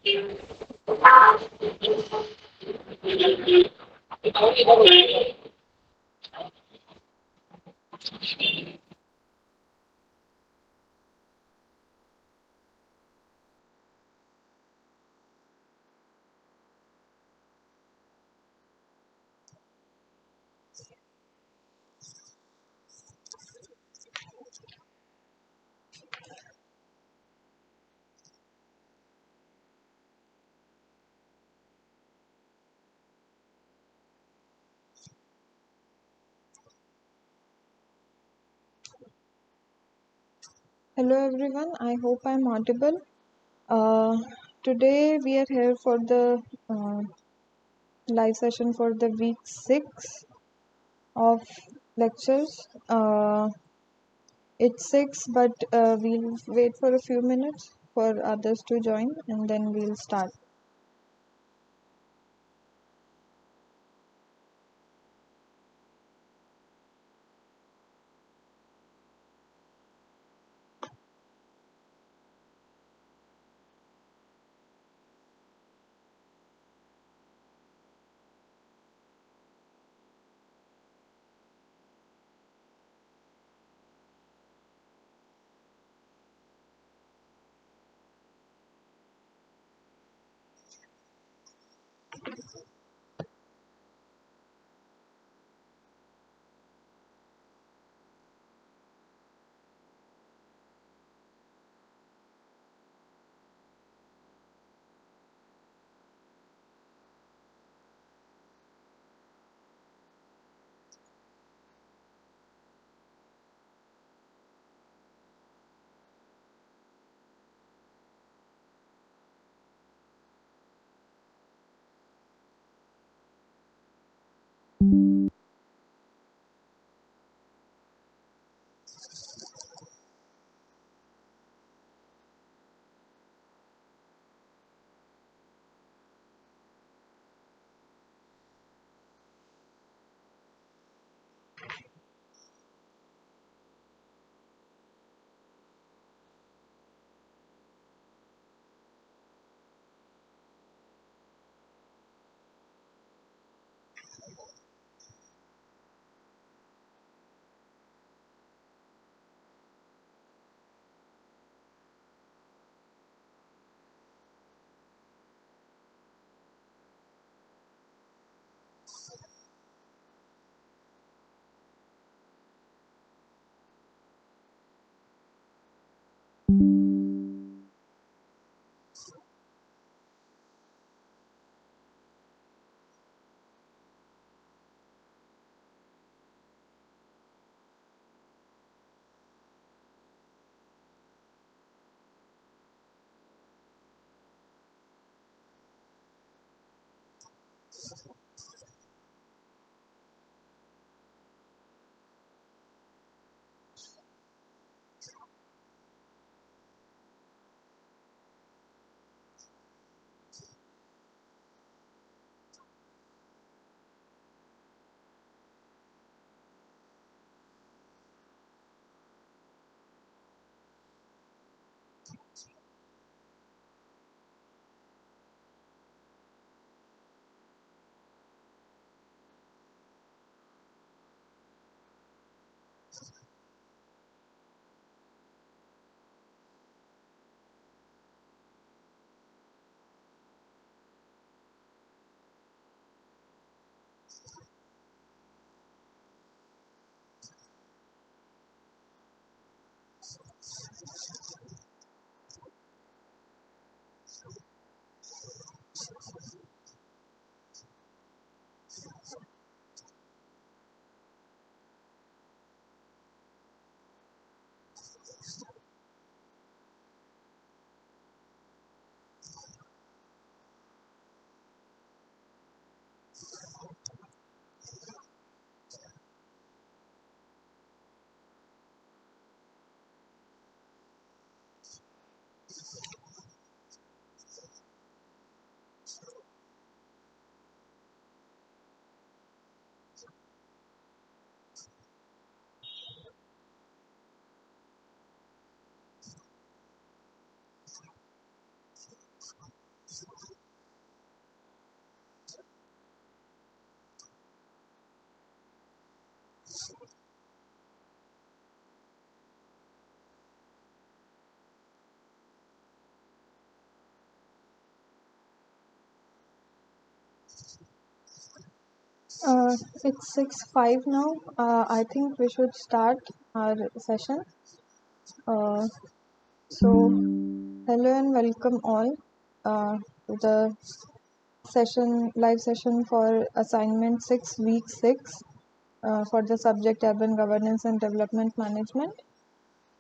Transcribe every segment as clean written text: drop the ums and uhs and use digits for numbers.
Hello everyone, I hope I'm audible. Today we are here for the live session for the week 6 of lectures. It's 6, but we'll wait for a few minutes for others to join and then we'll start. It's 6:05 now. I think we should start our session. So, hello and welcome all to the live session for assignment 6, week 6 for the subject urban governance and development management.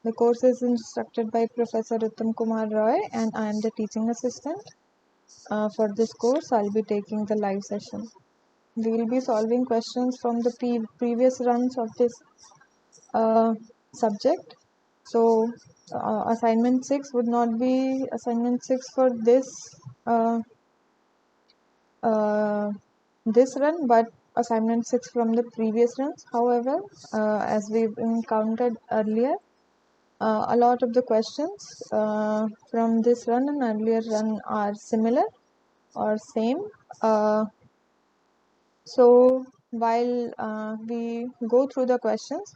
The course is instructed by Professor Uttam Kumar Roy, and I am the teaching assistant. For this course, I'll be taking the live session. We will be solving questions from the previous runs of this subject. So assignment 6 would not be assignment 6 for uh, this run, but assignment 6 from the previous runs. However, as we've encountered earlier, a lot of the questions from this run and earlier run are similar or same. So while we go through the questions,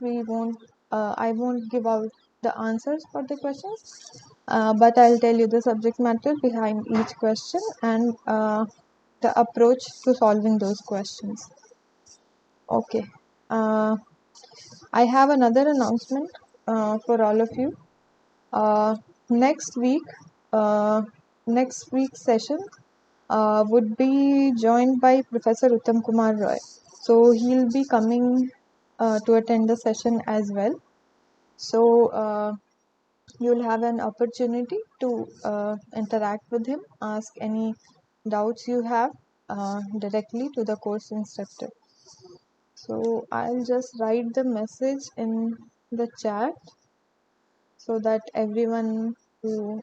I won't give out the answers for the questions, but I'll tell you the subject matter behind each question and the approach to solving those questions. Okay. I have another announcement for all of you. Next week's session would be joined by Professor Uttam Kumar Roy. So he'll be coming to attend the session as well. So you'll have an opportunity to interact with him, ask any doubts you have directly to the course instructor. So I'll just write the message in the chat so that everyone who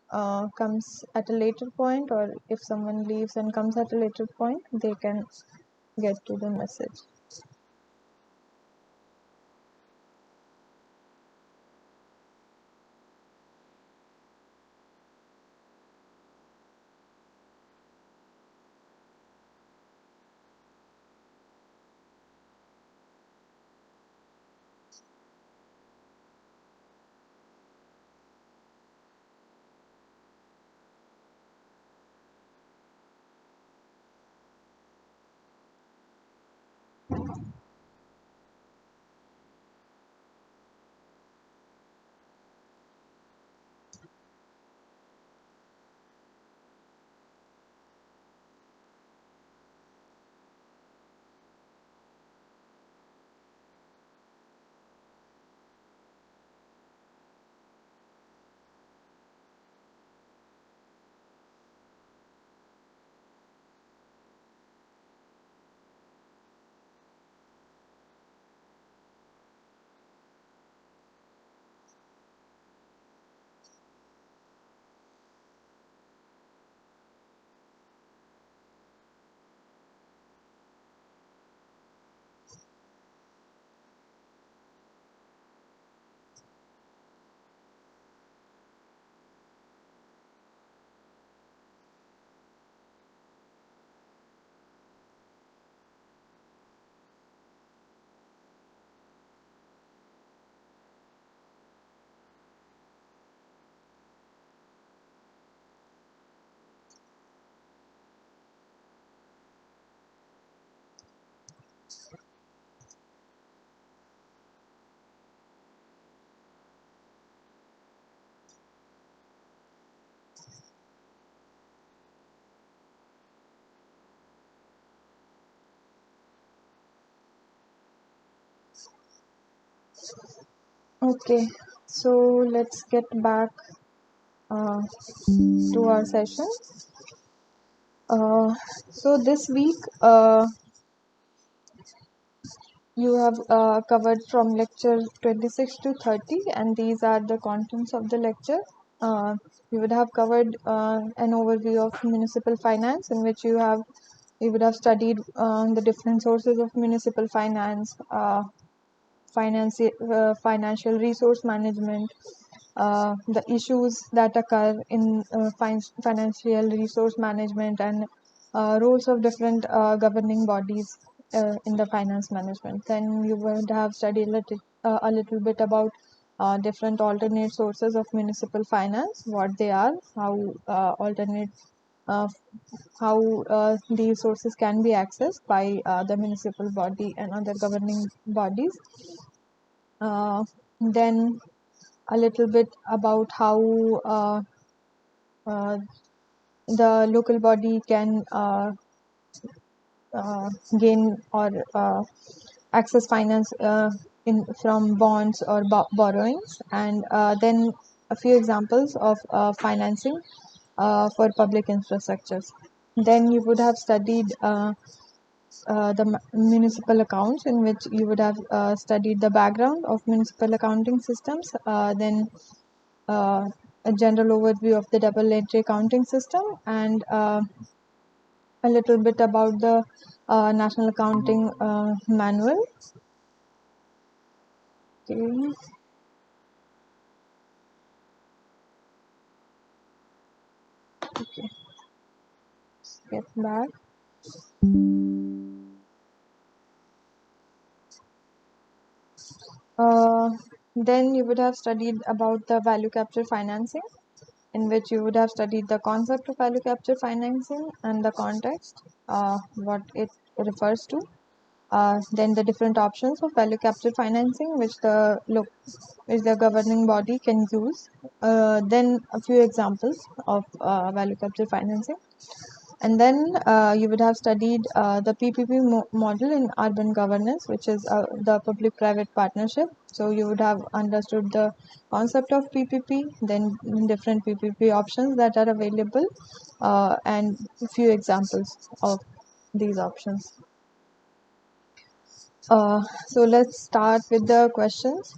comes at a later point, or if someone leaves and comes at a later point, they can get to the message. Okay, so let's get back to our session. So this week you have covered from lecture 26 to 30, and these are the contents of the lecture. You would have covered an overview of municipal finance, in which you would have studied the different sources of municipal finance, financial resource management, the issues that occur in financial resource management, and roles of different governing bodies in the finance management. Then you would have studied a little bit about different alternate sources of municipal finance, what they are, how alternate how these sources can be accessed by the municipal body and other governing bodies. Then a little bit about how uh, the local body can gain or access finance from bonds or borrowings, and then a few examples of financing for public infrastructures. Then you would have studied the municipal accounts, in which you would have studied the background of municipal accounting systems, then a general overview of the double entry accounting system, and a little bit about the National Accounting Manual. Okay. Okay. Get back. Then you would have studied about the value capture financing, in which you would have studied the concept of value capture financing and the context, what it refers to. Then the different options of value capture financing, which the governing body can use. Then a few examples of value capture financing. And then you would have studied the PPP model in urban governance, which is the public-private partnership. So you would have understood the concept of PPP, then different PPP options that are available, and a few examples of these options. So let's start with the questions.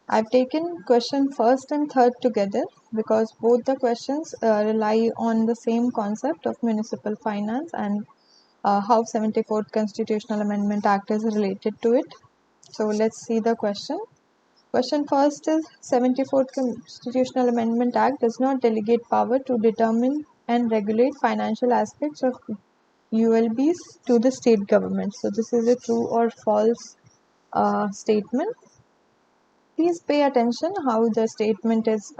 I've taken question first and third together because both the questions rely on the same concept of municipal finance and how 74th Constitutional Amendment Act is related to it. So let's see the question. Question first is 74th Constitutional Amendment Act does not delegate power to determine and regulate financial aspects of ULBs to the state government. So this is a true or false statement. Please pay attention how the statement is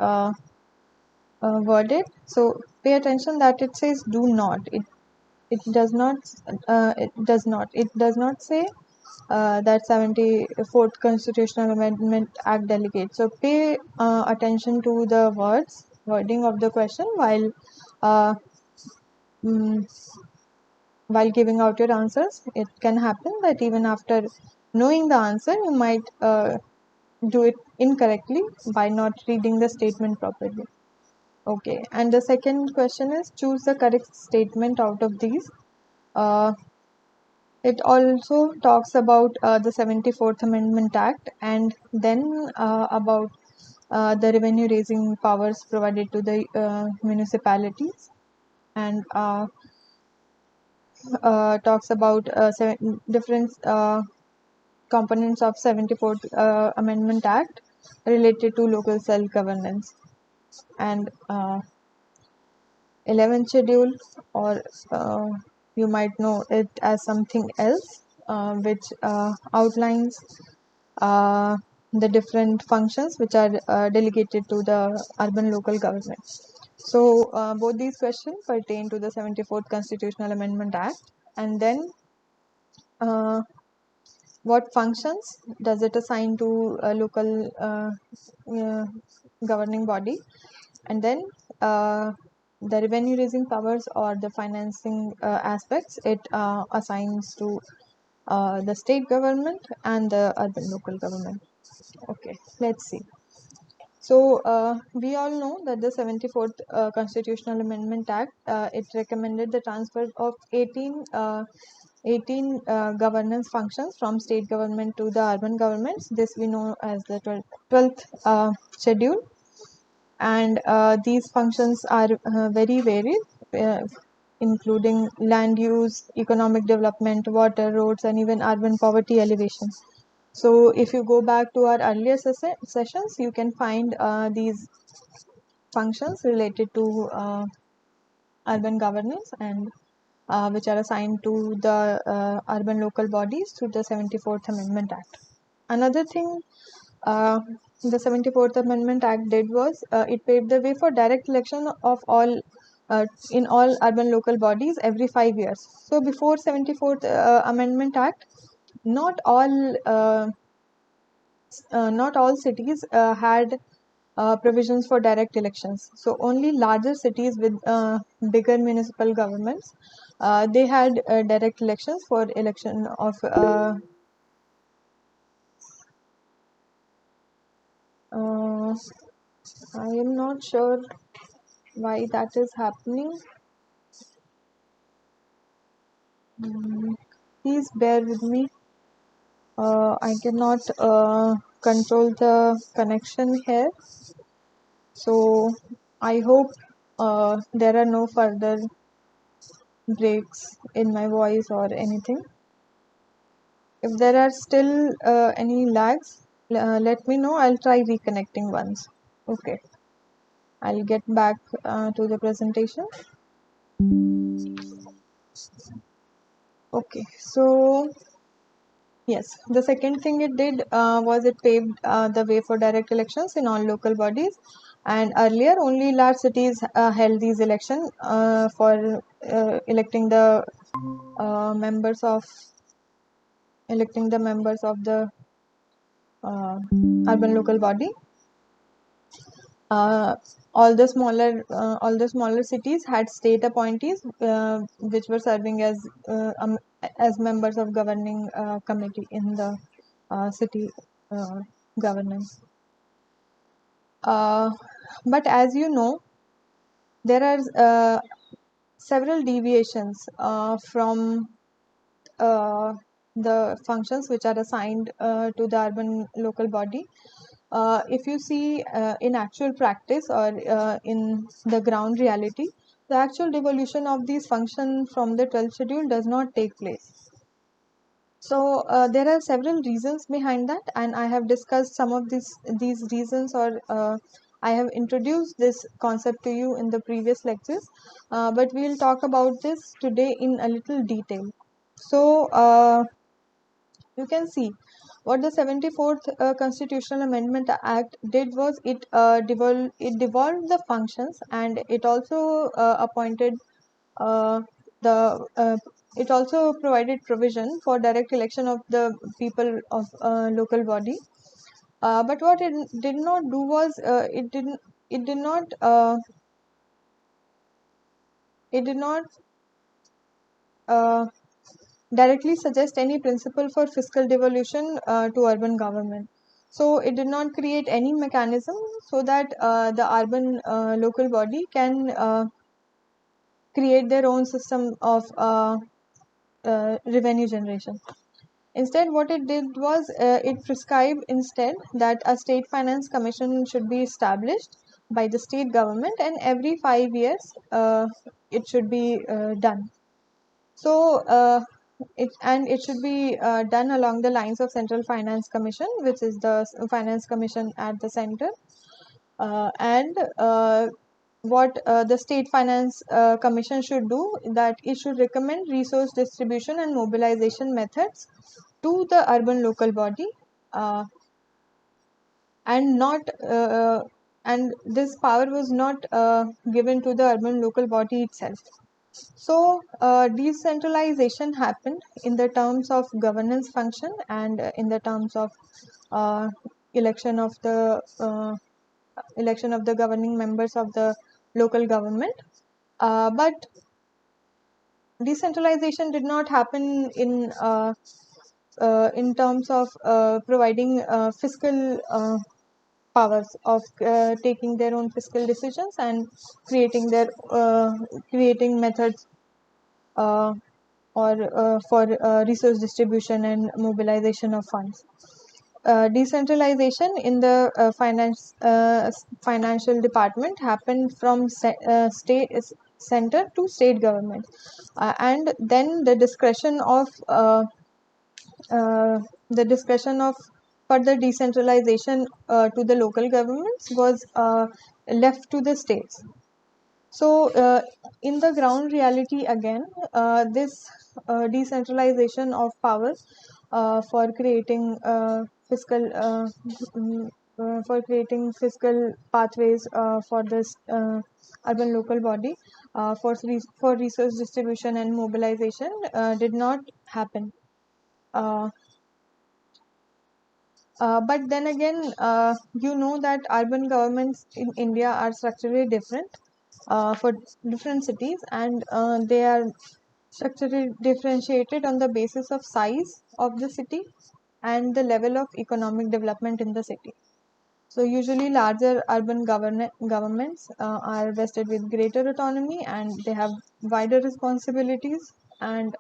worded. So pay attention that it says do not. It does not. It does not say that 74th Constitutional Amendment Act delegates. So pay attention to the wording of the question uh, mm, while giving out your answers. It can happen that even after knowing the answer, you might do it incorrectly by not reading the statement properly. Okay, and the second question is choose the correct statement out of these. It also talks about the 74th Amendment Act, and then about the revenue raising powers provided to the municipalities, and talks about different components of 74th Amendment Act related to local self-governance, and 11th schedule, or you might know it as something else, which outlines uh, the different functions which are delegated to the urban local government. So both these questions pertain to the 74th Constitutional Amendment Act. And then what functions does it assign to a local governing body? And then the revenue raising powers or the financing aspects it assigns to the state government and the urban local government. Okay, let's see. So we all know that the 74th Constitutional Amendment Act, it recommended the transfer of 18 governance functions from state government to the urban governments. This we know as the 12th schedule. And these functions are very varied, including land use, economic development, water, roads, and even urban poverty alleviation. So if you go back to our earlier sessions, you can find these functions related to urban governance, and which are assigned to the urban local bodies through the 74th Amendment Act. Another thing the 74th Amendment Act did was it paved the way for direct election of all in all urban local bodies every 5 years. So before 74th Amendment Act, not all cities had provisions for direct elections. So only larger cities with bigger municipal governments, they had direct elections for election of I am not sure why that is happening. Please bear with me. I cannot control the connection here. So I hope there are no further breaks in my voice or anything. If there are still any lags, let me know. I'll try reconnecting once. Okay. I'll get back to the presentation. Okay. So yes, the second thing it did was it paved the way for direct elections in all local bodies. And earlier, only large cities held these elections for electing the members of the urban local body. Uh, all the smaller cities had state appointees, which were serving as members of governing committee in the city governance. But as you know, there are several deviations from the functions which are assigned to the urban local body. If you see in actual practice or in the ground reality, the actual devolution of these functions from the 12th schedule does not take place. So there are several reasons behind that, and I have discussed some of these reasons, or I have introduced this concept to you in the previous lectures, but we'll talk about this today in a little detail. So you can see what the 74th Constitutional Amendment Act did was it devolved the functions, and it also appointed uh, the it also provided provision for direct election of the people of local body. But what it did not do was it did not it did not uh, directly suggest any principle for fiscal devolution to urban government. So it did not create any mechanism so that the urban local body can create their own system of revenue generation. Instead, what it did was it prescribed instead that a state finance commission should be established by the state government, and every 5 years it should be done. So it should be done along the lines of Central Finance Commission, which is the finance commission at the center, and what the state finance commission should do, that it should recommend resource distribution and mobilization methods to the urban local body, uh, and not and this power was not given to the urban local body itself. So decentralization happened in the terms of governance function and in the terms of uh, election of the governing members of the local government. But decentralization did not happen in terms of providing fiscal powers of taking their own fiscal decisions and creating methods uh, or for resource distribution and mobilization of funds. Decentralization in the financial department happened from state center to state government, and then uh, the discussion of further decentralization to the local governments was left to the states. So, in the ground reality again, this decentralization of power for creating fiscal for creating fiscal pathways for this urban local body for resource distribution and mobilization did not happen. Uh, but then again, that urban governments in India are structurally different for different cities, and they are structurally differentiated on the basis of size of the city and the level of economic development in the city. So usually larger urban governments are vested with greater autonomy and they have wider responsibilities, and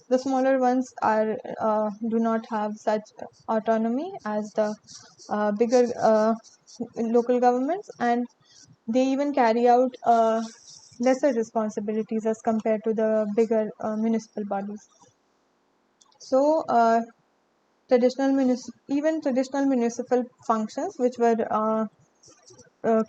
the smaller ones are do not have such autonomy as the bigger local governments, and they even carry out lesser responsibilities as compared to the bigger municipal bodies. So traditional municipal functions which were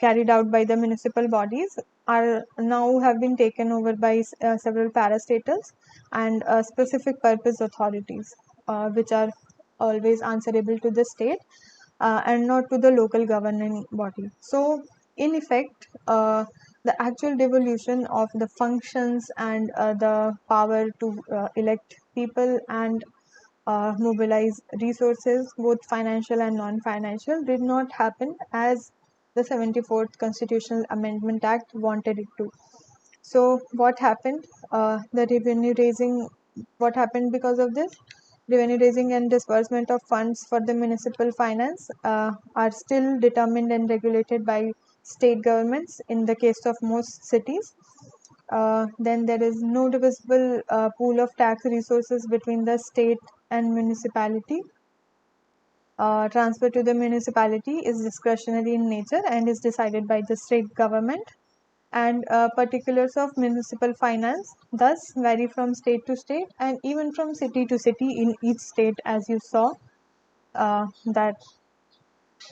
carried out by the municipal bodies are now have been taken over by several parastatals and specific purpose authorities, which are always answerable to the state and not to the local governing body. So, in effect, the actual devolution of the functions and the power to elect people and mobilize resources, both financial and non-financial, did not happen as the 74th Constitutional Amendment Act wanted it to. So, what happened? The revenue raising, what happened because of this? Revenue raising and disbursement of funds for the municipal finance are still determined and regulated by state governments in the case of most cities. Then there is no divisible pool of tax resources between the state and municipality. Transfer to the municipality is discretionary in nature and is decided by the state government, and particulars of municipal finance thus vary from state to state and even from city to city in each state, as you saw that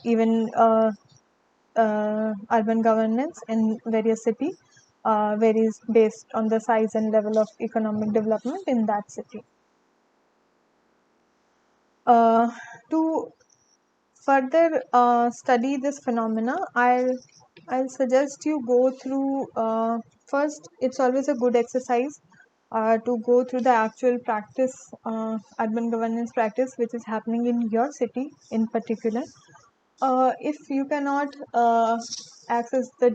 even urban governance in various cities varies based on the size and level of economic development in that city. To further study this phenomena, I'll suggest you go through first. It's always a good exercise to go through the actual practice, urban governance practice, which is happening in your city in particular. If you cannot access the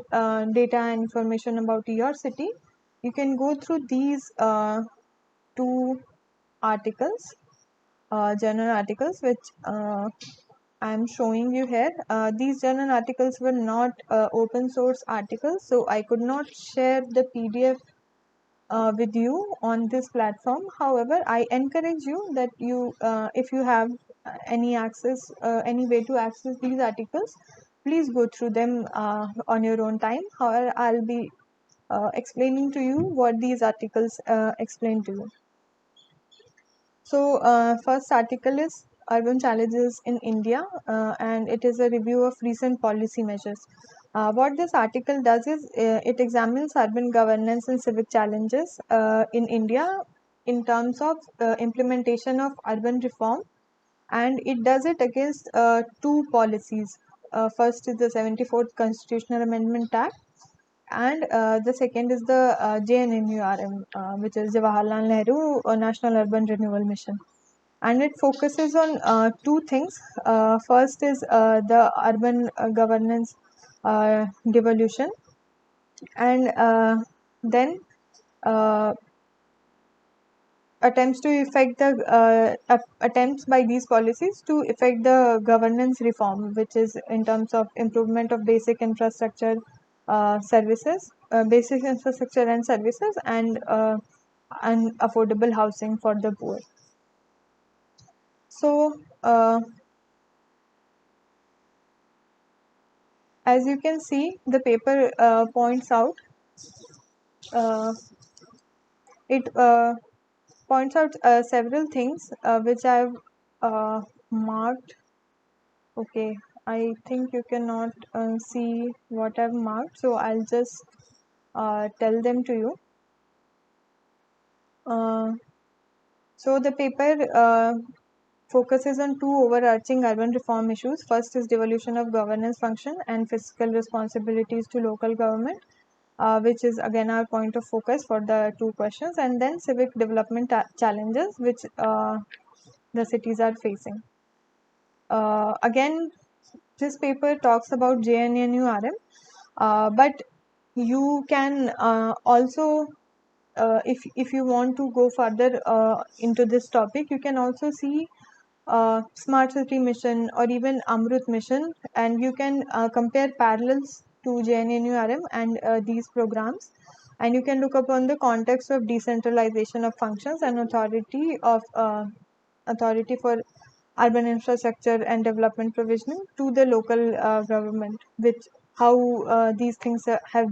data and information about your city, you can go through these two articles, journal articles, which I am showing you here. These journal articles were not open source articles, so I could not share the PDF with you on this platform. However, I encourage you that if you have any way to access these articles, please go through them on your own time. However, I'll be explaining to you what these articles explain to you. So, first article is Urban Challenges in India, and it is a review of recent policy measures. What this article does is it examines urban governance and civic challenges in India in terms of implementation of urban reform, and it does it against two policies. First is the 74th Constitutional Amendment Act, and the second is the JNNURM, which is Jawaharlal Nehru National Urban Renewal Mission. And it focuses on two things. First is the urban governance devolution, and then uh, attempts to effect the attempts by these policies to effect the governance reform, which is in terms of improvement of basic infrastructure services, basic infrastructure and services, and affordable housing for the poor. So, as you can see, the paper points out uh, it points out several things which I've marked. Okay, I think you cannot see what I've marked, so I'll just tell them to you. So the paper focuses on two overarching urban reform issues. First is devolution of governance function and fiscal responsibilities to local government, which is again our point of focus for the two questions, and then civic development challenges which the cities are facing. Again, this paper talks about JNNURM, but you can also, if you want to go further into this topic, you can also see Smart City Mission or even Amrut Mission, and you can compare parallels to JNNURM and these programs, and you can look upon the context of decentralization of functions and authority for urban infrastructure and development provisioning to the local government, which how these things are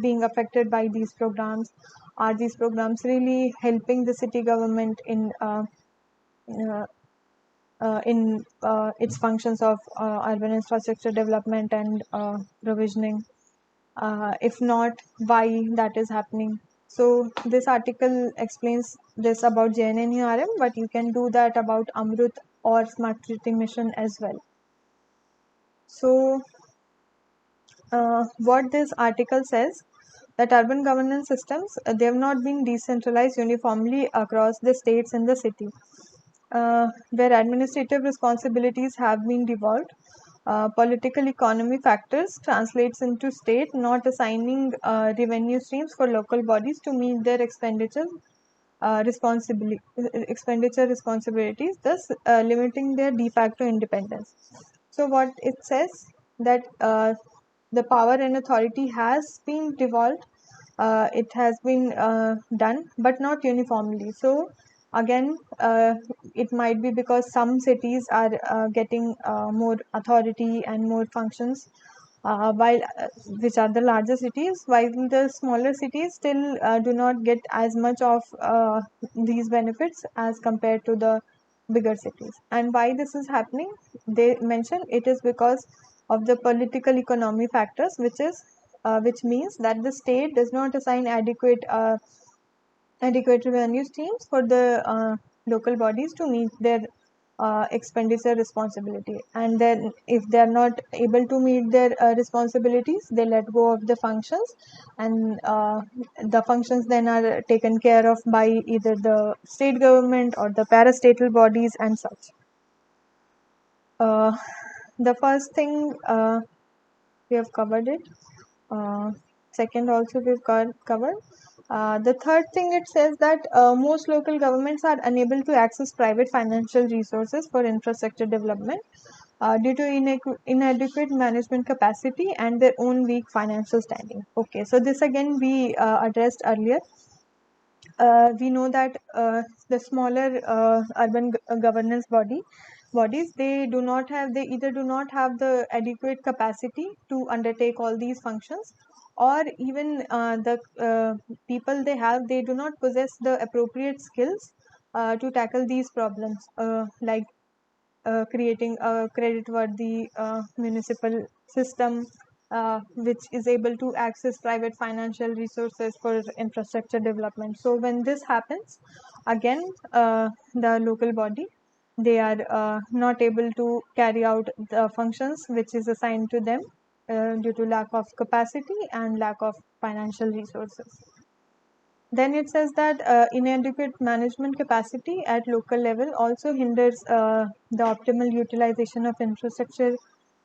being affected by these programs. Are these programs really helping the city government uh, in its functions of urban infrastructure development and provisioning? If not, why that is happening? So this article explains this about JNNURM, but you can do that about Amrut or Smart City Mission as well. So what this article says, that urban governance systems, they have not been decentralized uniformly across the states and the city, where administrative responsibilities have been devolved. Political economy factors translates into state not assigning revenue streams for local bodies to meet their expenditure responsibilities, thus limiting their de facto independence. So what it says, that the power and authority has been devolved, it has been done, but not uniformly. So again, it might be because some cities are getting more authority and more functions, while which are the larger cities, while the smaller cities still do not get as much of these benefits as compared to the bigger cities. And why this is happening, they mention it is because of the political economy factors, which means that the state does not assign adequate revenue streams for the local bodies to meet their expenditure responsibility, and then if they are not able to meet their responsibilities, they let go of the functions, and the functions then are taken care of by either the state government or the parastatal bodies and such. The first thing, we have covered it. Second also we've covered. The third thing, it says that most local governments are unable to access private financial resources for infrastructure development due to inadequate management capacity and their own weak financial standing. Okay, so this again we addressed earlier. We know that the smaller urban governance bodies, they either do not have the adequate capacity to undertake all these functions, or even the people they do not possess the appropriate skills to tackle these problems, like creating a credit-worthy municipal system which is able to access private financial resources for infrastructure development. So when this happens, again, the local body, they are not able to carry out the functions which is assigned to them due to lack of capacity and lack of financial resources. Then it says that inadequate management capacity at local level also hinders the optimal utilization of infrastructure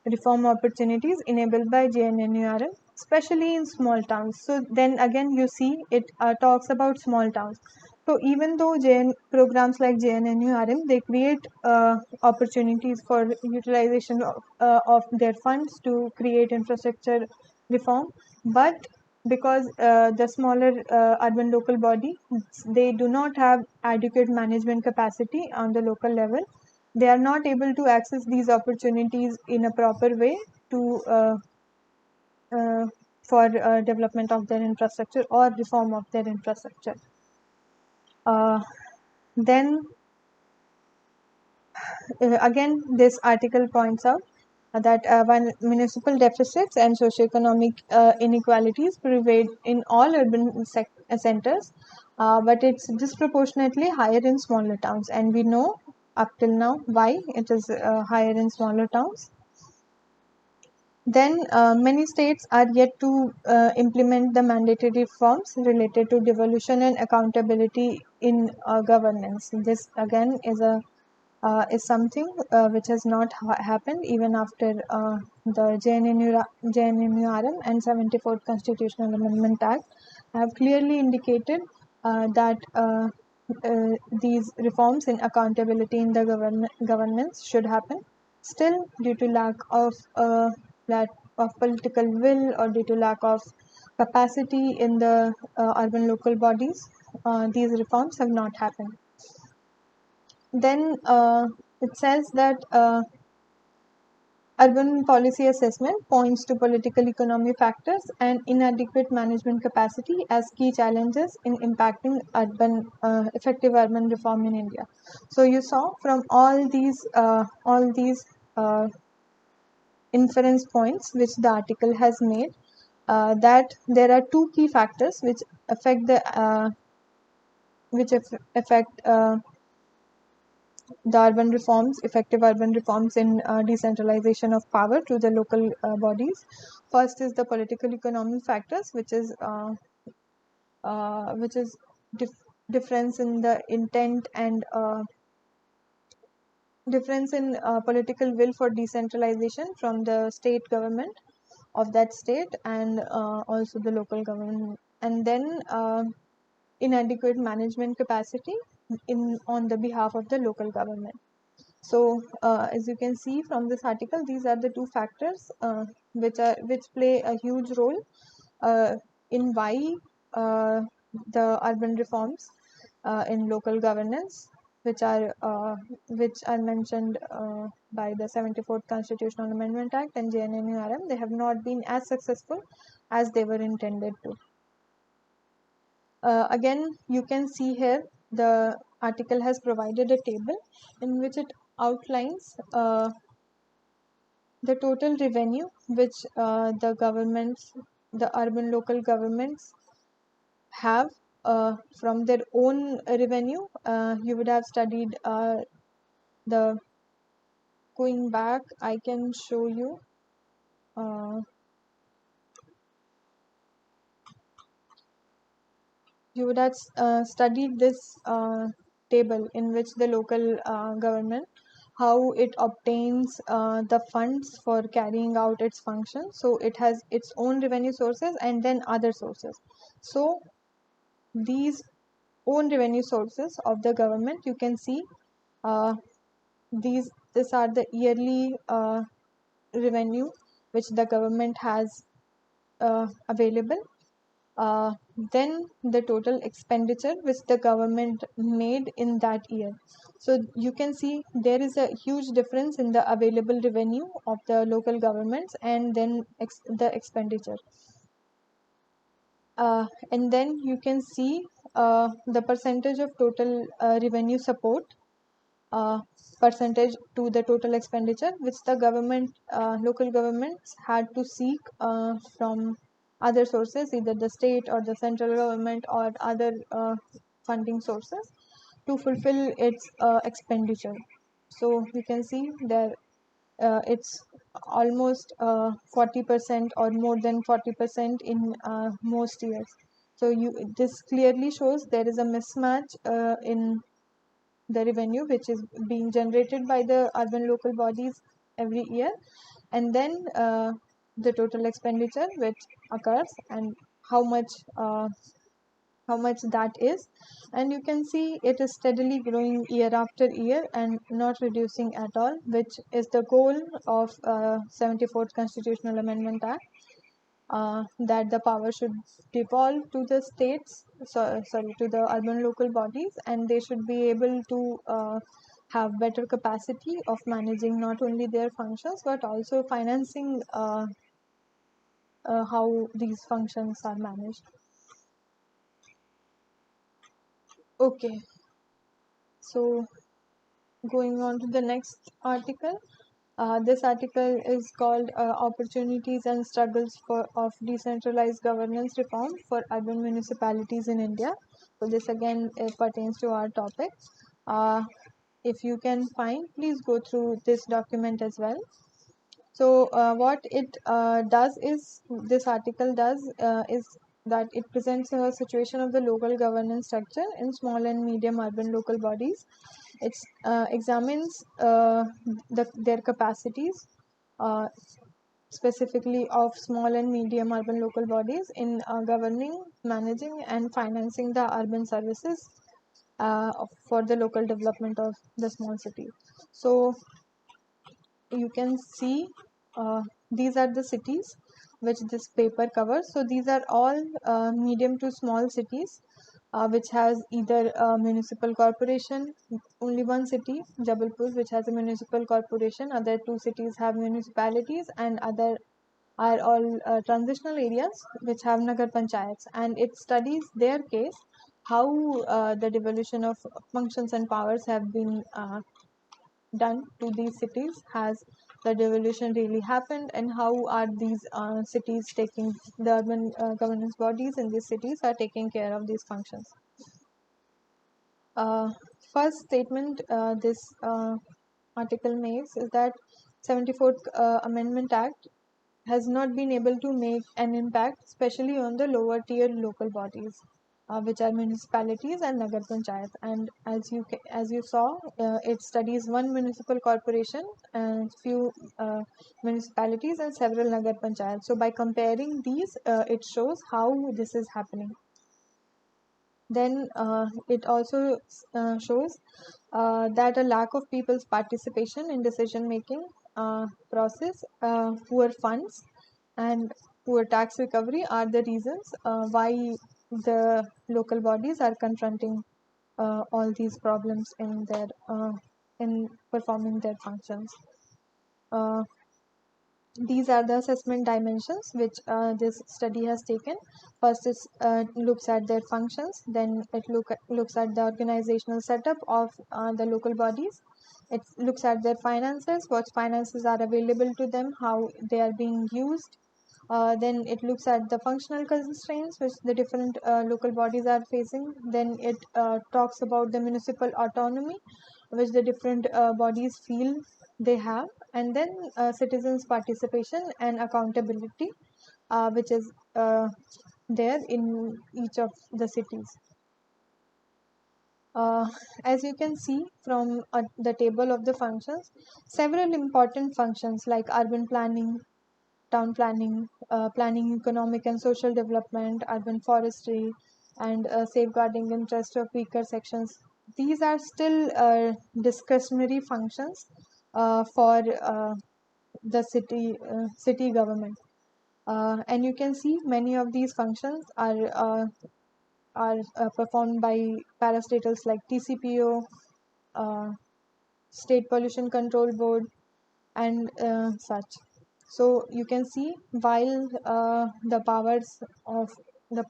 reform opportunities enabled by JNNURM, especially in small towns. So then again, you see it talks about small towns. So even though programs like JNNURM, they create opportunities for utilization of their funds to create infrastructure reform, but because the smaller urban local body, they do not have adequate management capacity on the local level, they are not able to access these opportunities in a proper way to for development of their infrastructure or reform of their infrastructure. Then again, this article points out that when municipal deficits and socioeconomic inequalities prevail in all urban centers, but it's disproportionately higher in smaller towns. And we know up till now. Why? It is higher in smaller towns. Then many states are yet to implement the mandatory reforms related to devolution and accountability in governance. This again is something which has not happened even after the JNNURM and 74th Constitutional Amendment Act have clearly indicated that these reforms in accountability in the governance should happen. Still, due to lack of political will or due to lack of capacity in the urban local bodies, these reforms have not happened. Then it says that urban policy assessment points to political economy factors and inadequate management capacity as key challenges in impacting effective urban reform in India. So you saw from all these inference points which the article has made that there are two key factors which affect effective urban reforms in decentralization of power to the local bodies. First is the political economy factors, which is difference in the intent and difference in political will for decentralization from the state government of that state and also the local government, and then inadequate management capacity on the behalf of the local government. So as you can see from this article, these are the two factors which play a huge role in why the urban reforms in local governance, which are mentioned by the 74th Constitutional Amendment Act and JNNURM, they have not been as successful as they were intended to. Again, you can see here the article has provided a table in which it outlines the total revenue which the urban local governments have from their own revenue. You would have studied the going back. I can show you. You would have studied this table in which the local government, how it obtains the funds for carrying out its function. So it has its own revenue sources and then other sources. So these own revenue sources of the government, you can see these are the yearly revenue which the government has available. Then the total expenditure which the government made in that year. So you can see there is a huge difference in the available revenue of the local governments and then the expenditure. And then you can see the percentage of total revenue support percentage to the total expenditure which the local governments had to seek from other sources, either the state or the central government or other funding sources to fulfill its expenditure. So you can see there it's almost 40% or more than 40% in most years. So this clearly shows there is a mismatch in the revenue which is being generated by the urban local bodies every year, and then the total expenditure which occurs and how much that is. And you can see it is steadily growing year after year and not reducing at all, which is the goal of 74th Constitutional Amendment Act, that the power should devolve to the states, to the urban local bodies, and they should be able to have better capacity of managing not only their functions but also financing how these functions are managed. Okay, so going on to the next article. This article is called Opportunities and Struggles of Decentralized Governance Reform for Urban Municipalities in India. So this again pertains to our topic. if you can find, please go through this document as well. So what it does is, this article does is that it presents a situation of the local governance structure in small and medium urban local bodies. It examines their capacities, uh, specifically of small and medium urban local bodies in governing, managing, and financing the urban services for the local development of the small city. So you can see these are the cities which this paper covers. So these are all medium to small cities which has either a municipal corporation, only one city, Jabalpur, which has a municipal corporation, other two cities have municipalities, and other are all transitional areas which have Nagar Panchayats, and it studies their case, how the devolution of functions and powers have been done to these cities. Has the devolution really happened, and how are these cities taking, the urban governance bodies in these cities are taking care of these functions. uh, First statement this article makes is that 74th Amendment Act has not been able to make an impact, especially on the lower tier local bodies, which are municipalities and Nagar Panchayat. And as you saw, it studies one municipal corporation and few municipalities and several Nagar Panchayats. So by comparing these, it shows how this is happening. Then it also shows that a lack of people's participation in decision making process, poor funds, and poor tax recovery are the reasons why the local bodies are confronting all these problems in performing their functions. Uh, these are the assessment dimensions which this study has taken. First, it looks at their functions, then it looks at the organizational setup of the local bodies. It looks at their finances, what finances are available to them, how they are being used. Then it looks at the functional constraints which the different local bodies are facing. Then it talks about the municipal autonomy which the different bodies feel they have, and then citizens' participation and accountability, which is there in each of the cities. Uh, as you can see from the table of the functions, several important functions like urban planning, town planning, planning economic and social development, urban forestry, and safeguarding interest of weaker sections. These are still discretionary functions for the city government, and you can see many of these functions are performed by parastatals like TCPO, uh, State Pollution Control Board, and such. So you can see, while the powers of the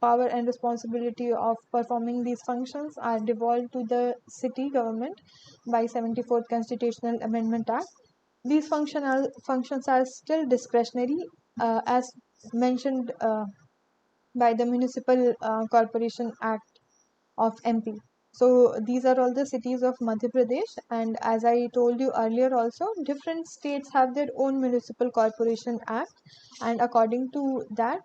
power and responsibility of performing these functions are devolved to the city government by 74th Constitutional Amendment Act, these functions are still discretionary, as mentioned by the Municipal Corporation Act of MP. So these are all the cities of Madhya Pradesh, and as I told you earlier also, different states have their own Municipal Corporation Act, and according to that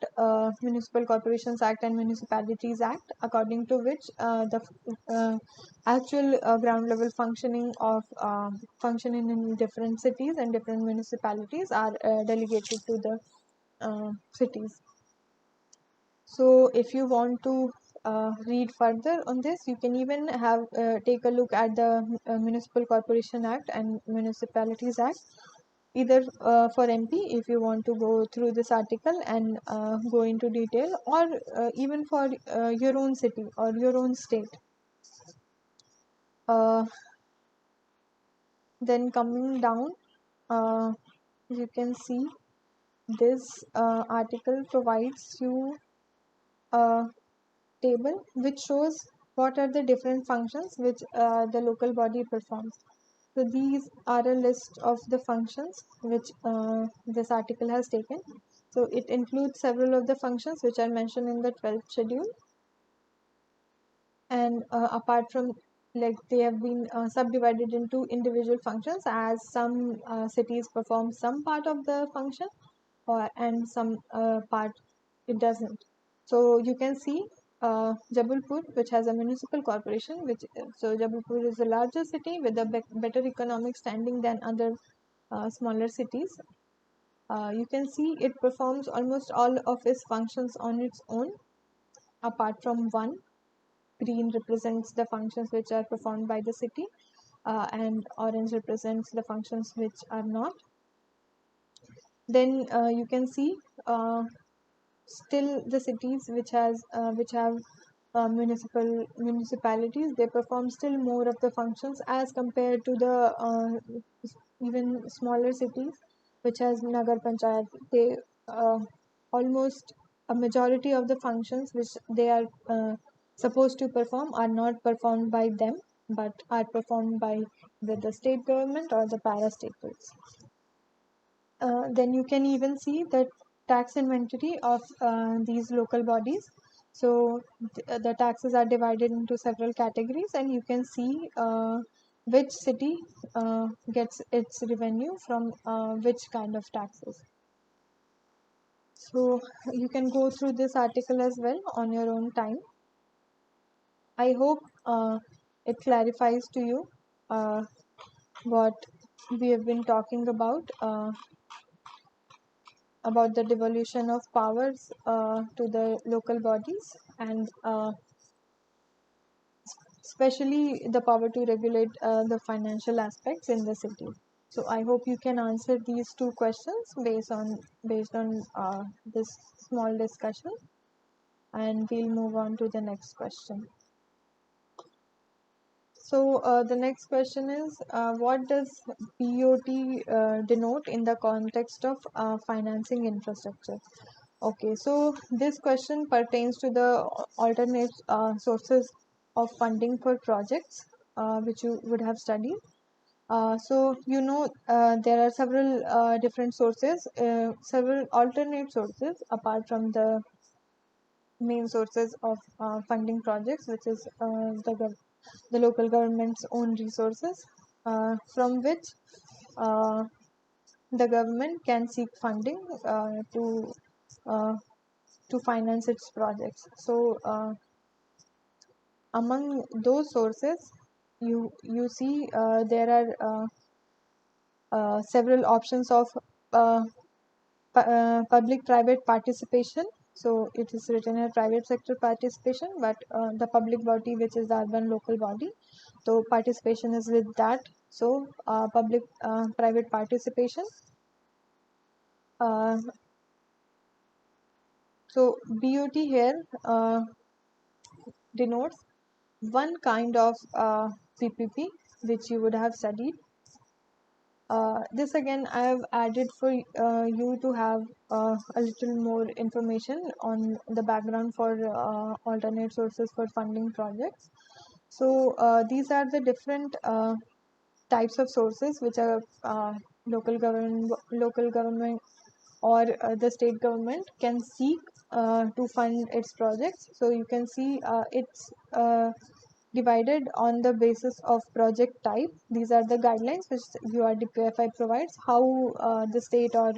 Municipal Corporations Act and Municipalities Act, according to which the actual ground level functioning of functioning in different cities and different municipalities are delegated to the cities. So if you want to read further on this, you can even have take a look at the Municipal Corporation Act and Municipalities Act, either for MP if you want to go through this article and go into detail, or even for your own city or your own state. Then coming down, you can see this article provides you a table which shows what are the different functions which the local body performs. So these are a list of the functions which this article has taken. So it includes several of the functions which are mentioned in the 12th schedule. And apart from like they have been subdivided into individual functions, as some cities perform some part of the function, and some part it doesn't. So you can see Jabalpur, which has a municipal corporation, so Jabalpur is the largest city with a better economic standing than other smaller cities. You can see it performs almost all of its functions on its own, apart from one. Green represents the functions which are performed by the city, and orange represents the functions which are not. Then you can see still the cities which have municipalities, they perform still more of the functions as compared to the even smaller cities which has Nagar Panchayat. They almost a majority of the functions which they are supposed to perform are not performed by them, but are performed by the state government or the parastatals. Then you can even see the tax inventory of these local bodies. So the taxes are divided into several categories, and you can see which city gets its revenue from which kind of taxes. So you can go through this article as well on your own time. I hope it clarifies to you what we have been talking about the devolution of powers to the local bodies, and especially the power to regulate the financial aspects in the city. So I hope you can answer these two questions based on this small discussion, and we'll move on to the next question. So the next question is, what does BOT denote in the context of financing infrastructure? Okay, so this question pertains to the alternate sources of funding for projects, which you would have studied. So there are several different sources, several alternate sources apart from the main sources of funding projects, which is the local government's own resources, from which uh, the government can seek funding uh, to finance its projects. So among those sources, you see there are several options of uh, public-private participation. So it is written as private sector participation, but the public body, which is the urban local body, so participation is with that. So public-private participation. Uh, so BOT here denotes one kind of PPP which you would have studied. This again I have added for you to have a little more information on the background for alternate sources for funding projects. So these are the different types of sources which are local government or the state government can seek to fund its projects. So you can see it's divided on the basis of project type. These are the guidelines which URDPFI provides, how the state or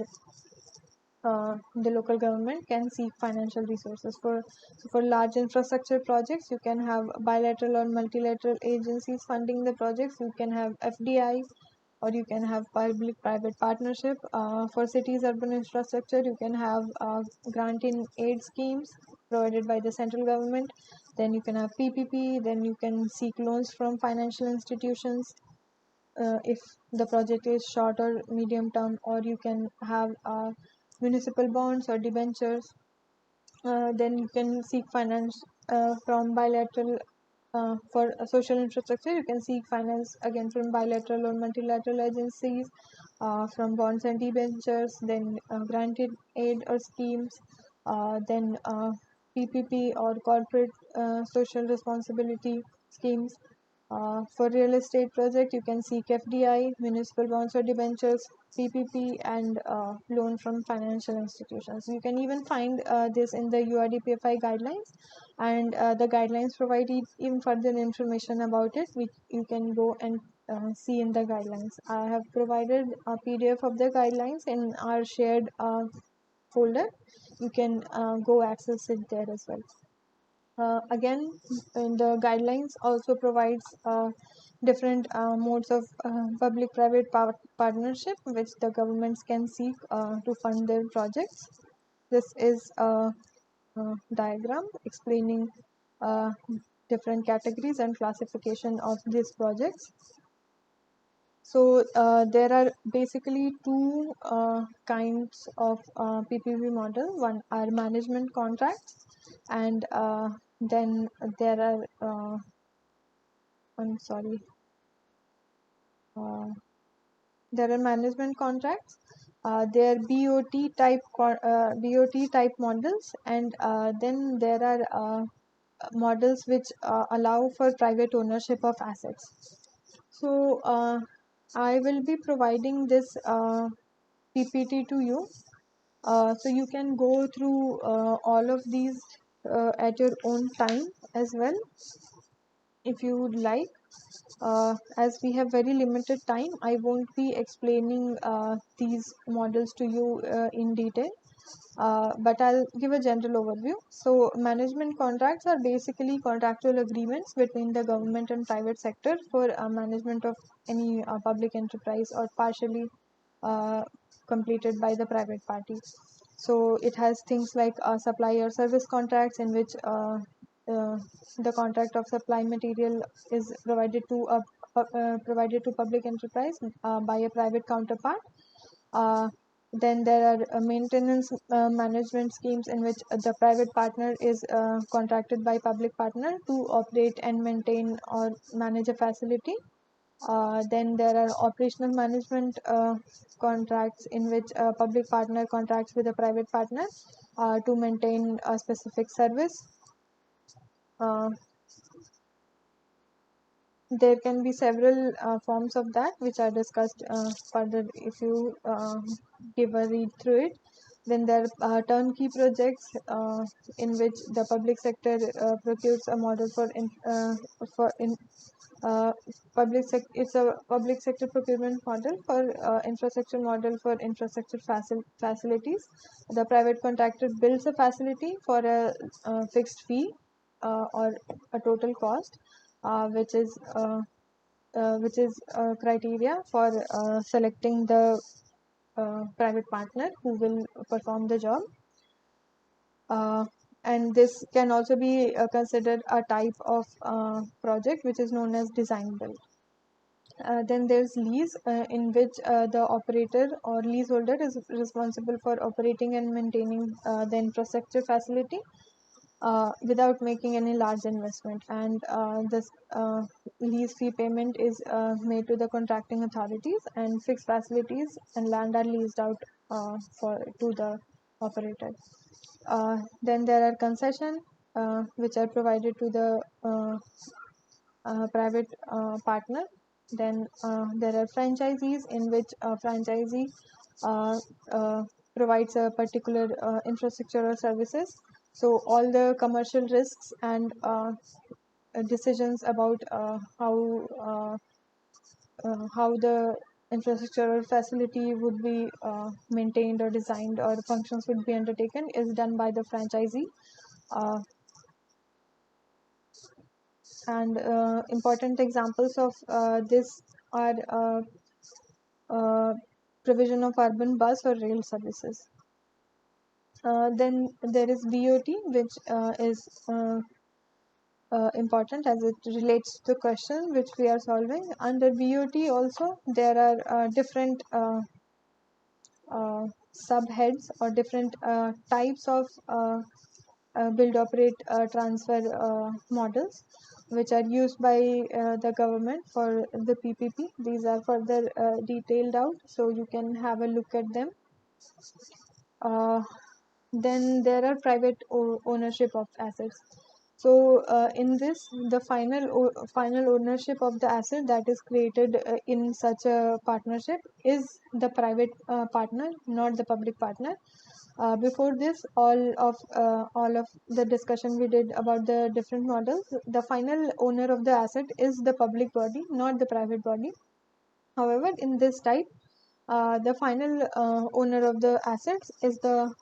the local government can seek financial resources for. So for large infrastructure projects, you can have bilateral or multilateral agencies funding the projects. You can have FDI, or you can have public-private partnership. For cities urban infrastructure, you can have grant in aid schemes provided by the central government. Then you can have PPP. Then you can seek loans from financial institutions if the project is short or medium term, or you can have municipal bonds or debentures. Then you can seek finance from bilateral. For social infrastructure, you can seek finance again from bilateral or multilateral agencies, from bonds and debentures, then granted aid or schemes, then PPP or corporate social responsibility schemes. For real estate project, you can seek FDI, municipal bonds or debentures, PPP, and loan from financial institutions. You can even find this in the URDPFI guidelines, and the guidelines provide even further information about it, which you can go and see in the guidelines. I have provided a PDF of the guidelines in our shared folder. You can go access it there as well. Again, the guidelines also provides different modes of public-private partnership which the governments can seek to fund their projects. This is a diagram explaining uh, different categories and classification of these projects. So there are basically two kinds of PPP model. One are management contracts, and then there are I'm sorry. Uh, there are management contracts. There are BOT type models, and then there are models which allow for private ownership of assets. So I will be providing this PPT to you, so you can go through all of these at your own time as well, if you would like. As we have very limited time, I won't be explaining these models to you in detail, but I'll give a general overview. So management contracts are basically contractual agreements between the government and private sector for management of any public enterprise or partially uh, completed by the private party. So it has things like supply or service contracts, in which uh, the contract of supply material is provided to public enterprise by a private counterpart. Uh, then there are maintenance management schemes, in which the private partner is contracted by public partner to operate and maintain or manage a facility. Then there are operational management contracts, in which a public partner contracts with a private partner to maintain a specific service. Uh, there can be several forms of that, which are discussed further if you give a read through it. Then there are turnkey projects, in which the public sector procures a model for in uh, it's a public sector procurement model for infrastructure model for infrastructure facilities. The private contractor builds a facility for a fixed fee or a total cost, which is criteria for selecting the private partner who will perform the job. And this can also be considered a type of project which is known as design build. Then there's lease, in which the operator or leaseholder is responsible for operating and maintaining the infrastructure facility without making any large investment, and this lease fee payment is made to the contracting authorities, and fixed facilities and land are leased out to the operator. Then there are concession, which are provided to the private partner. Then there are franchisees, in which a franchisee uh, uh, provides a particular infrastructure or services. So all the commercial risks and decisions about how the infrastructure or facility would be maintained or designed, or functions would be undertaken, is done by the franchisee. Uh, and important examples of this are uh, provision of urban bus or rail services. Then there is BOT, which is important as it relates to the question which we are solving. Under BOT also there are different subheads or different types of build, operate, transfer models which are used by the government for the PPP. These are further detailed out, so you can have a look at them. Uh, then there are private ownership of assets. So in this, the final ownership of the asset that is created in such a partnership is the private partner, not the public partner. Before this, all of the discussion we did about the different models, the final owner of the asset is the public body, not the private body. However, in this type, the final owner of the assets is the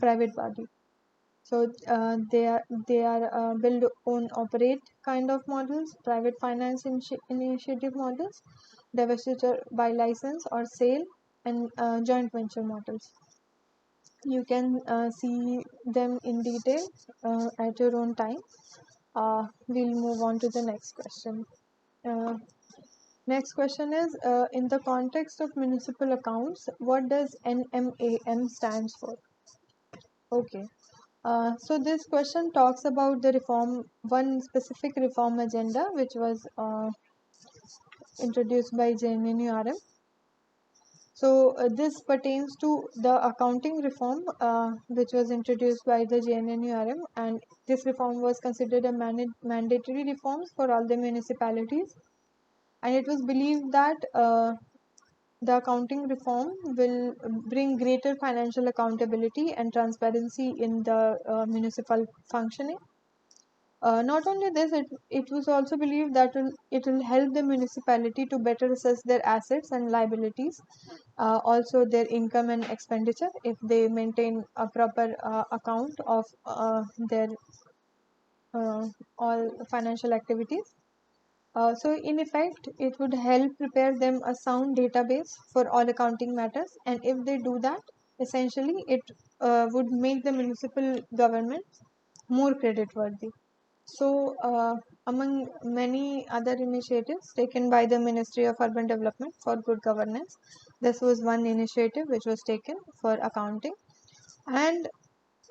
private body. So they are build, own, operate kind of models, private finance initiative models, divestiture by license or sale, and joint venture models. You can see them in detail at your own time. We'll move on to the next question. Next question is, in the context of municipal accounts, what does NMAM stands for? Okay. So this question talks about the one specific reform agenda which was introduced by JNNURM. So this pertains to the accounting reform which was introduced by the JNNURM, and this reform was considered a mandatory reform for all the municipalities, and it was believed that the accounting reform will bring greater financial accountability and transparency in the municipal functioning. Not only this, it was also believed that it will help the municipality to better assess their assets and liabilities, also their income and expenditure, if they maintain a proper account of their all financial activities. So in effect, it would help prepare them a sound database for all accounting matters, and if they do that, essentially it would make the municipal government more creditworthy. So, among many other initiatives taken by the Ministry of Urban Development for good governance, this was one initiative which was taken for accounting, and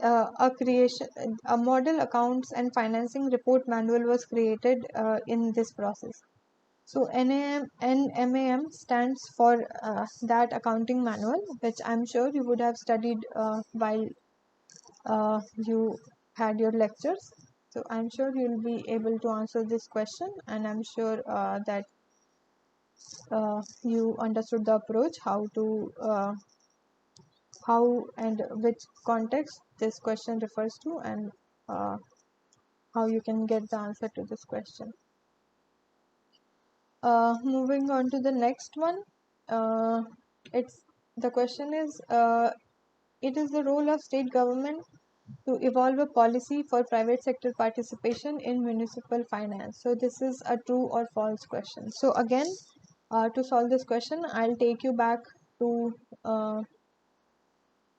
a model accounts and financing report manual was created in this process. So NMAM stands for that accounting manual, which I'm sure you would have studied while you had your lectures. So I'm sure you'll be able to answer this question, and I'm sure that you understood the approach, how and which context this question refers to, and how you can get the answer to this question. Moving on to the next one, it's the question is, it is the role of state government to evolve a policy for private sector participation in municipal finance. So this is a true or false question. So again, to solve this question, I'll take you back to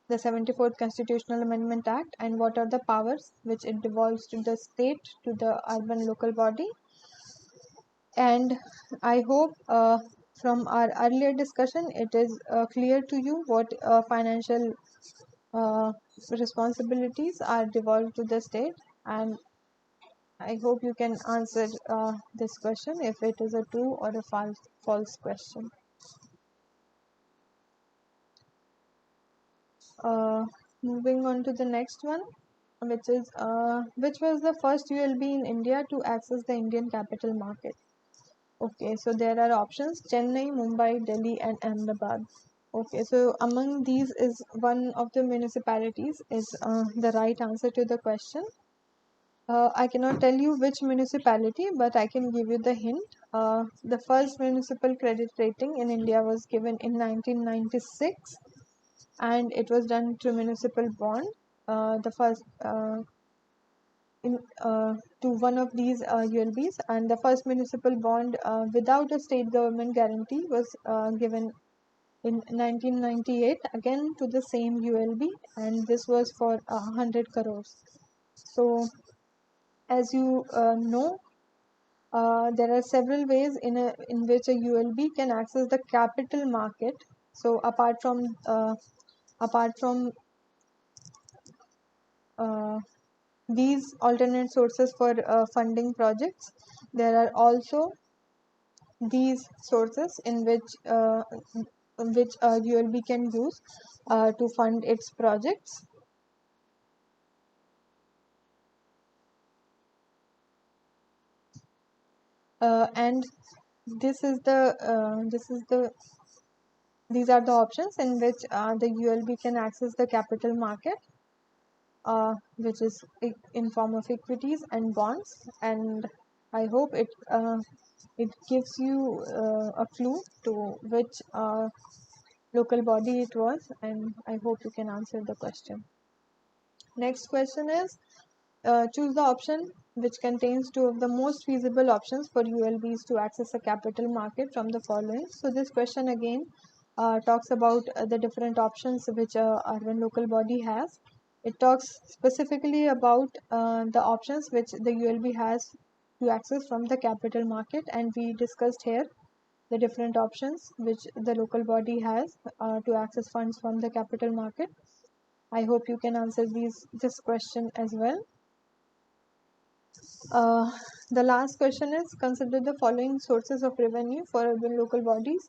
the 74th Constitutional Amendment Act and what are the powers which it devolves to the state, to the urban local body. And I hope from our earlier discussion, it is clear to you what financial responsibilities are devolved to the state, and I hope you can answer this question if it is a true or a false question. Moving on to the next one, which is which was the first ULB in India to access the Indian capital market? Okay, so there are options: Chennai, Mumbai, Delhi, and Ahmedabad. Okay, so among these is one of the municipalities is the right answer to the question. I cannot tell you which municipality, but I can give you the hint. The first municipal credit rating in India was given in 1996, and it was done through municipal bond. The first to one of these ULBs, and the first municipal bond without a state government guarantee was given in 1998, again to the same ULB, and this was for 100 crores. So, as you know, there are several ways in which a ULB can access the capital market. So, apart from these alternate sources for funding projects, there are also these sources in which ULB can use to fund its projects. and this is the these are the options in which the ULB can access the capital market, which is in form of equities and bonds. And I hope it gives you a clue to which local body it was, and I hope you can answer the question. Next question is, choose the option which contains two of the most feasible options for ULBs to access a capital market from the following. So this question again talks about the different options which a urban local body has. It talks specifically about the options which the ULB has to access from the capital market, and we discussed here the different options which the local body has to access funds from the capital market. I hope you can answer this question as well. The last question is, consider the following sources of revenue for urban local bodies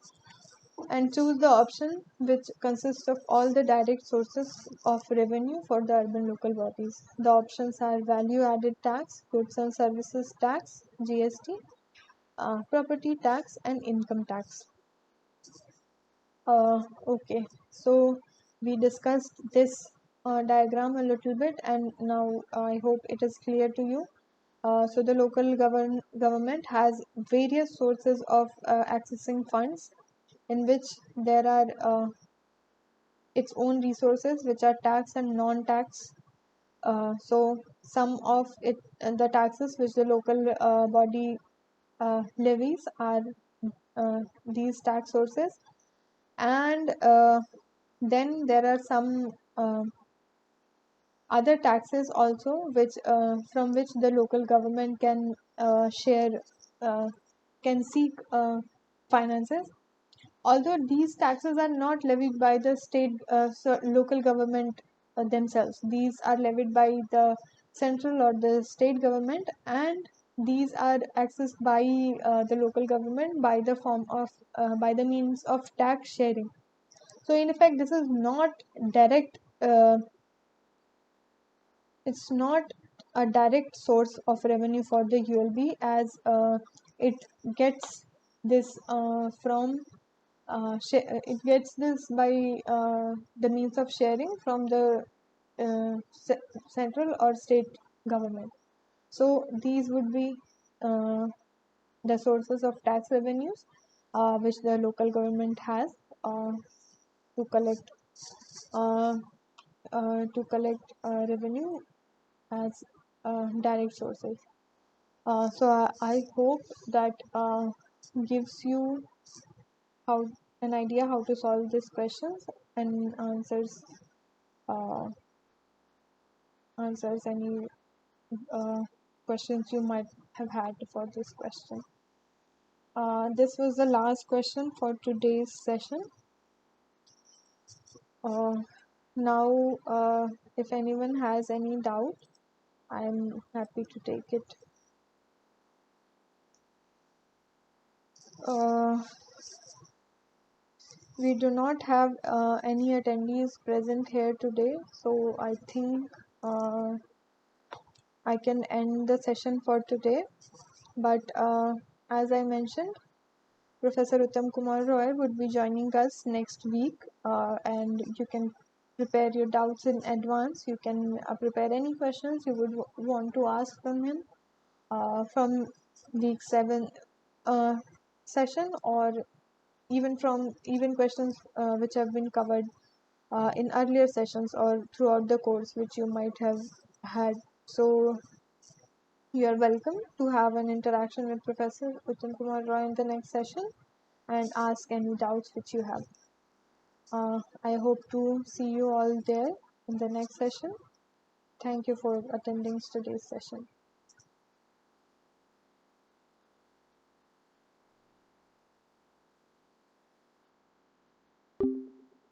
and choose the option which consists of all the direct sources of revenue for the urban local bodies. The options are value added tax, goods and services tax, GST, property tax, and income tax. Okay, so we discussed this diagram a little bit, and now I hope it is clear to you. So the local government has various sources of accessing funds, in which there are its own resources which are tax and non-tax. So some of the taxes which the local body levies are these tax sources, and then there are some other taxes also which from which the local government can can seek finances. Although these taxes are not levied by the state local government themselves, these are levied by the central or the state government, and these are accessed by the local government by the form of by the means of tax sharing. So in effect, this is not direct. It's not a direct source of revenue for the ULB, as it gets this from it gets this by the means of sharing from the central or state government. So these would be the sources of tax revenues which the local government has to collect uh, revenue as direct sources. So I hope that gives you how an idea how to solve these questions and uh, answers any questions you might have had for this question. This was the last question for today's session. Now, if anyone has any doubt, I am happy to take it. We do not have any attendees present here today, so I think I can end the session for today. But as I mentioned, Professor Uttam Kumar Roy would be joining us next week, and you can prepare your doubts in advance. You can prepare any questions you would want to ask from him from week 7 session, or even questions which have been covered in earlier sessions or throughout the course which you might have had. So you are welcome to have an interaction with Professor Uttam Kumar Roy in the next session and ask any doubts which you have. I hope to see you all there in the next session. Thank you for attending today's session.